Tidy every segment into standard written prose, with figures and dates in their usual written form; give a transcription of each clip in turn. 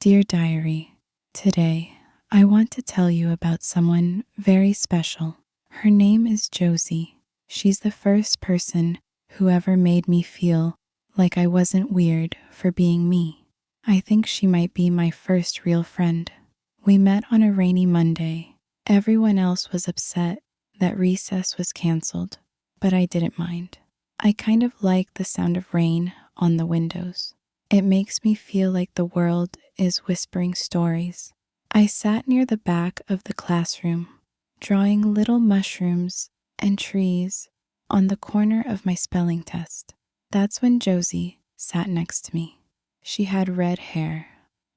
Dear Diary, today I want to tell you about someone very special. Her name is Josie. She's the first person who ever made me feel like I wasn't weird for being me. I think she might be my first real friend. We met on a rainy Monday. Everyone else was upset that recess was canceled, but I didn't mind. I kind of like the sound of rain on the windows. It makes me feel like the world is whispering stories. I sat near the back of the classroom, drawing little mushrooms and trees on the corner of my spelling test. That's when Josie sat next to me. She had red hair,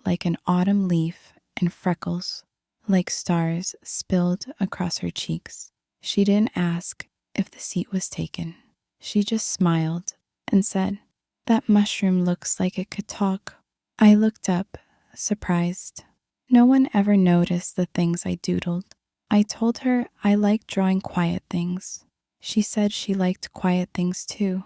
like an autumn leaf, and freckles, like stars spilled across her cheeks. She didn't ask if the seat was taken. She just smiled and said, "That mushroom looks like it could talk." I looked up, surprised. No one ever noticed the things I doodled. I told her I liked drawing quiet things. She said she liked quiet things too.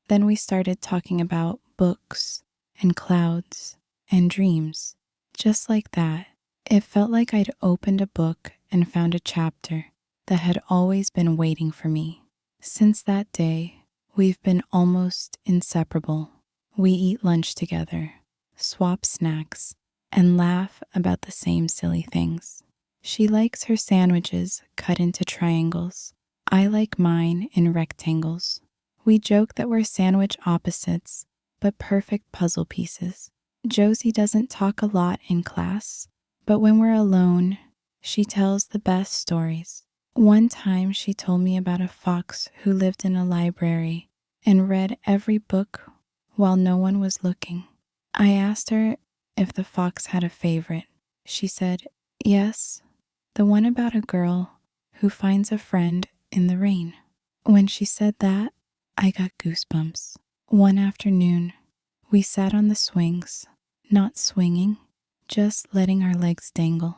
Then we started talking about books and clouds and dreams. Just like that, it felt like I'd opened a book and found a chapter that had always been waiting for me. Since that day, we've been almost inseparable. We eat lunch together, swap snacks, and laugh about the same silly things. She likes her sandwiches cut into triangles. I like mine in rectangles. We joke that we're sandwich opposites, but perfect puzzle pieces. Josie doesn't talk a lot in class, but when we're alone, she tells the best stories. One time she told me about a fox who lived in a library and read every book while no one was looking. I asked her if the fox had a favorite. She said, yes, the one about a girl who finds a friend in the rain. When she said that, I got goosebumps. One afternoon, we sat on the swings, not swinging, just letting our legs dangle.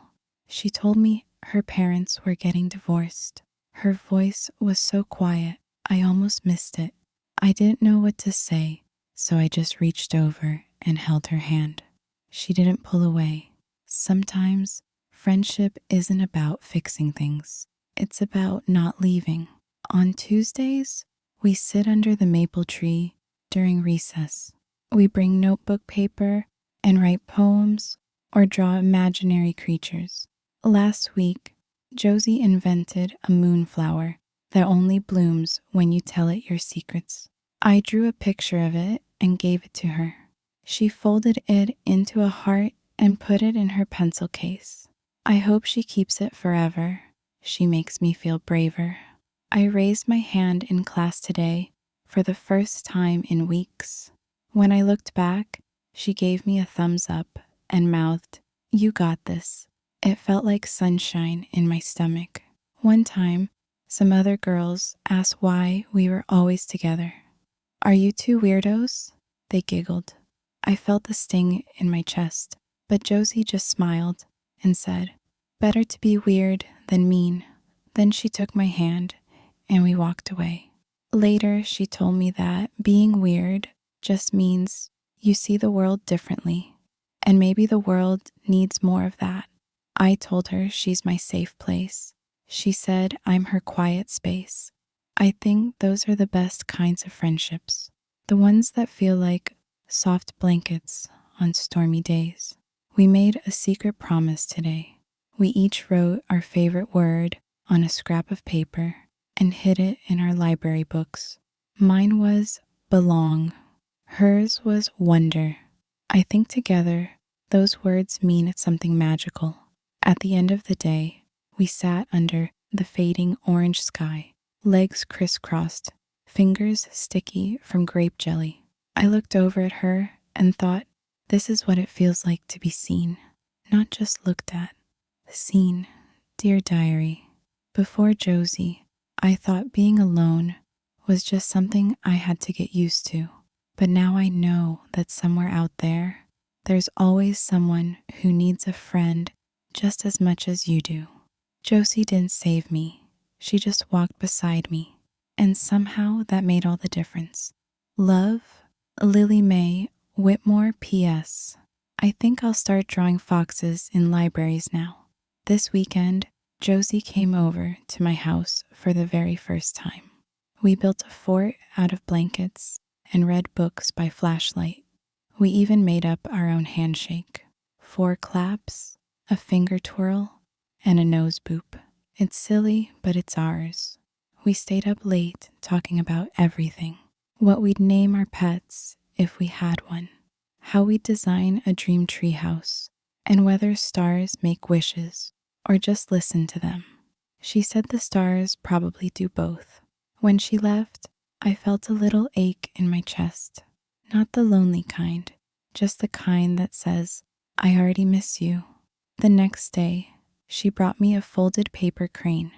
She told me her parents were getting divorced. Her voice was so quiet, I almost missed it. I didn't know what to say, so I just reached over and held her hand. She didn't pull away. Sometimes friendship isn't about fixing things. It's about not leaving. On Tuesdays, we sit under the maple tree during recess. We bring notebook paper and write poems or draw imaginary creatures. Last week, Josie invented a moonflower that only blooms when you tell it your secrets. I drew a picture of it and gave it to her. She folded it into a heart and put it in her pencil case. I hope she keeps it forever. She makes me feel braver. I raised my hand in class today for the first time in weeks. When I looked back, she gave me a thumbs up and mouthed, "You got this." It felt like sunshine in my stomach. One time, some other girls asked why we were always together. "Are you two weirdos?" They giggled. I felt the sting in my chest, but Josie just smiled and said, "Better to be weird than mean." Then she took my hand and we walked away. Later, she told me that being weird just means you see the world differently, and maybe the world needs more of that. I told her she's my safe place. She said I'm her quiet space. I think those are the best kinds of friendships, the ones that feel like soft blankets on stormy days. We made a secret promise today. We each wrote our favorite word on a scrap of paper and hid it in our library books. Mine was belong. Hers was wonder. I think together, those words mean something magical. At the end of the day, we sat under the fading orange sky, legs crisscrossed, fingers sticky from grape jelly. I looked over at her and thought, this is what it feels like to be seen, not just looked at. Seen. Dear Diary, before Josie, I thought being alone was just something I had to get used to. But now I know that somewhere out there, there's always someone who needs a friend just as much as you do. Josie didn't save me. She just walked beside me. And somehow that made all the difference. Love, Lily Mae Whitmore P.S. I think I'll start drawing foxes in libraries now. This weekend, Josie came over to my house for the very first time. We built a fort out of blankets and read books by flashlight. We even made up our own handshake. 4 claps, a finger twirl, and a nose boop. It's silly, but it's ours. We stayed up late talking about everything. What we'd name our pets if we had one. How we'd design a dream treehouse. And whether stars make wishes or just listen to them. She said the stars probably do both. When she left, I felt a little ache in my chest. Not the lonely kind, just the kind that says, I already miss you. The next day, she brought me a folded paper crane.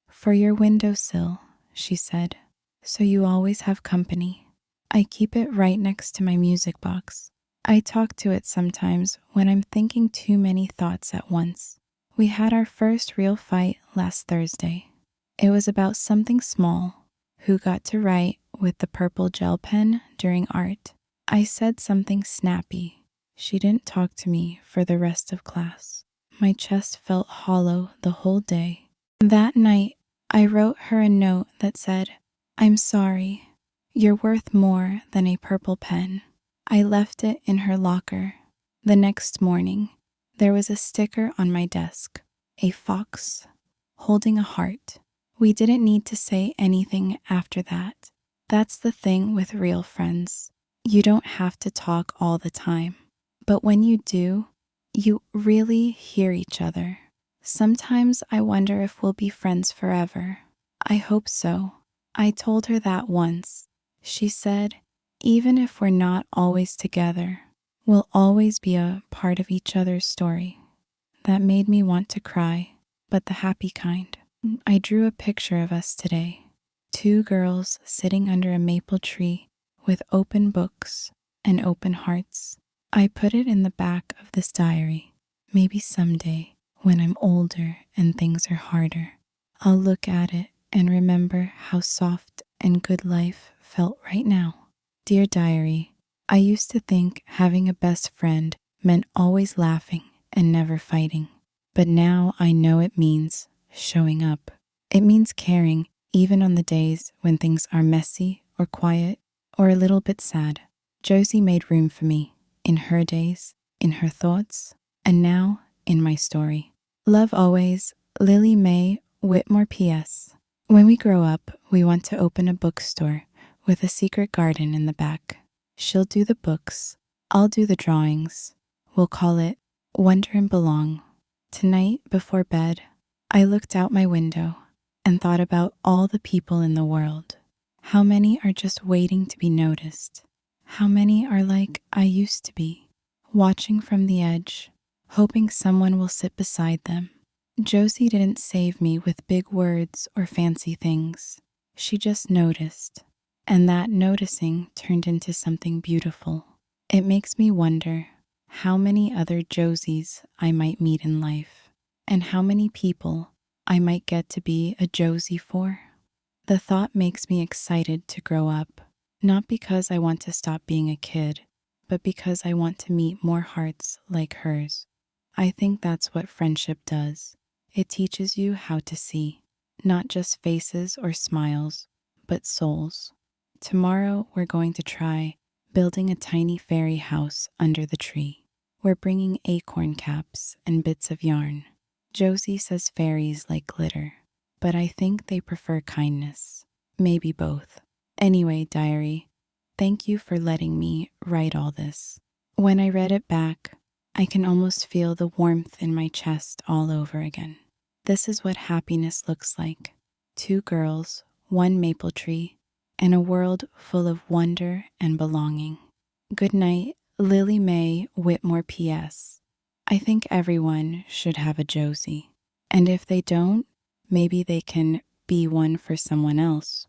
For your windowsill, she said, so you always have company. I keep it right next to my music box. I talk to it sometimes when I'm thinking too many thoughts at once. We had our first real fight last Thursday. It was about something small. Who got to write with the purple gel pen during art? I said something snappy. She didn't talk to me for the rest of class. My chest felt hollow the whole day. That night, I wrote her a note that said, I'm sorry. You're worth more than a purple pen. I left it in her locker. The next morning, there was a sticker on my desk, a fox holding a heart. We didn't need to say anything after that. That's the thing with real friends. You don't have to talk all the time, but when you do, you really hear each other. Sometimes I wonder if we'll be friends forever. I hope so. I told her that once. She said, even if we're not always together, we'll always be a part of each other's story. That made me want to cry, but the happy kind. I drew a picture of us today. 2 girls sitting under a maple tree with open books and open hearts. I put it in the back of this diary. Maybe someday, when I'm older and things are harder, I'll look at it and remember how soft and good life felt right now. Dear diary, I used to think having a best friend meant always laughing and never fighting. But now I know it means showing up. It means caring even on the days when things are messy or quiet or a little bit sad. Josie made room for me in her days, in her thoughts, and now in my story. Love always, Lily Mae Whitmore P.S. When we grow up, we want to open a bookstore with a secret garden in the back. She'll do the books, I'll do the drawings. We'll call it Wonder and Belong. Tonight, before bed, I looked out my window and thought about all the people in the world. How many are just waiting to be noticed? How many are like I used to be, watching from the edge, hoping someone will sit beside them? Josie didn't save me with big words or fancy things. She just noticed, and that noticing turned into something beautiful. It makes me wonder how many other Josies I might meet in life, and how many people I might get to be a Josie for. The thought makes me excited to grow up, not because I want to stop being a kid, but because I want to meet more hearts like hers. I think that's what friendship does. It teaches you how to see, not just faces or smiles, but souls. Tomorrow we're going to try building a tiny fairy house under the tree. We're bringing acorn caps and bits of yarn. Josie says fairies like glitter, but I think they prefer kindness. Maybe both. Anyway, diary, thank you for letting me write all this. When I read it back, I can almost feel the warmth in my chest all over again. This is what happiness looks like. 2 girls, 1 maple tree, and a world full of wonder and belonging. Good night, Lily Mae Whitmore P.S. I think everyone should have a Josie. And if they don't, maybe they can be one for someone else.